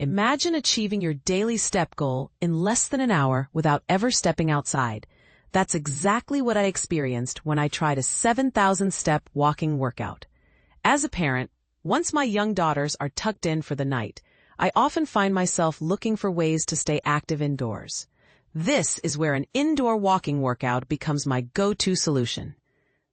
Imagine achieving your daily step goal in less than an hour without ever stepping outside. That's exactly what I experienced when I tried a 7,000-step walking workout. As a parent, once my young daughters are tucked in for the night, I often find myself looking for ways to stay active indoors. This is where an indoor walking workout becomes my go-to solution.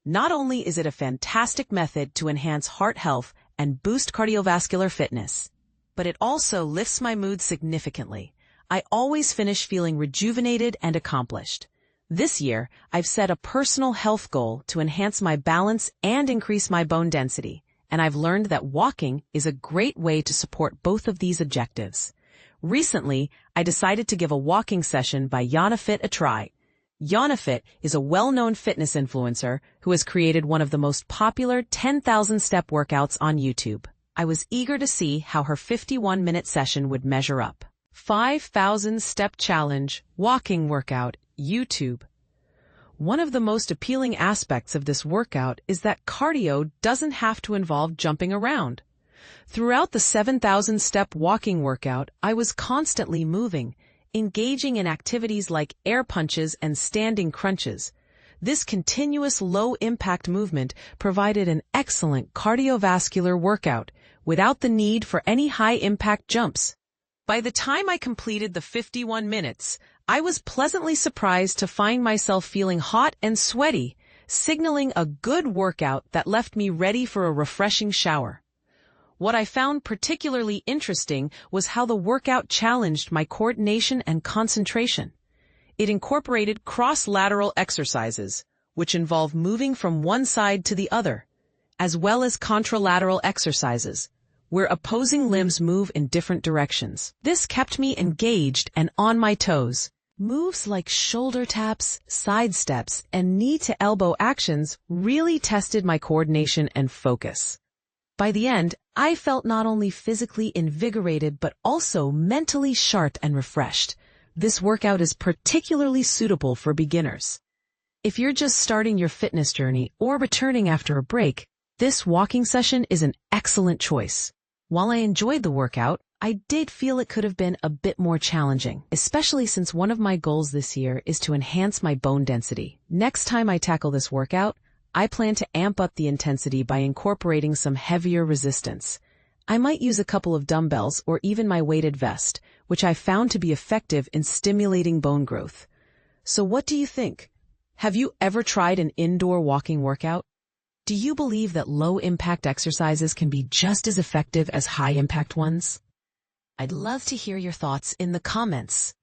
Not only is it a fantastic method to enhance heart health and boost cardiovascular fitness, but it also lifts my mood significantly. I always finish feeling rejuvenated and accomplished. This year, I've set a personal health goal to enhance my balance and increase my bone density, and I've learned that walking is a great way to support both of these objectives. Recently, I decided to give a walking session by YanaFit a try. YanaFit is a well-known fitness influencer who has created one of the most popular 10,000-step workouts on YouTube. I was eager to see how her 51-minute session would measure up. 5,000-step challenge, walking workout, YouTube. One of the most appealing aspects of this workout is that cardio doesn't have to involve jumping around. Throughout the 7,000-step walking workout, I was constantly moving, engaging in activities like air punches and standing crunches. This continuous low-impact movement provided an excellent cardiovascular workout without the need for any high-impact jumps. By the time I completed the 51 minutes, I was pleasantly surprised to find myself feeling hot and sweaty, signaling a good workout that left me ready for a refreshing shower. What I found particularly interesting was how the workout challenged my coordination and concentration. It incorporated cross-lateral exercises, which involve moving from one side to the other, as well as contralateral exercises, where opposing limbs move in different directions. This kept me engaged and on my toes. Moves like shoulder taps, side steps, and knee-to-elbow actions really tested my coordination and focus. By the end, I felt not only physically invigorated but also mentally sharp and refreshed. This workout is particularly suitable for beginners. If you're just starting your fitness journey or returning after a break, this walking session is an excellent choice. While I enjoyed the workout, I did feel it could have been a bit more challenging, especially since one of my goals this year is to enhance my bone density. Next time I tackle this workout, I plan to amp up the intensity by incorporating some heavier resistance. I might use a couple of dumbbells or even my weighted vest, which I found to be effective in stimulating bone growth. So what do you think? Have you ever tried an indoor walking workout? Do you believe that low-impact exercises can be just as effective as high-impact ones? I'd love to hear your thoughts in the comments.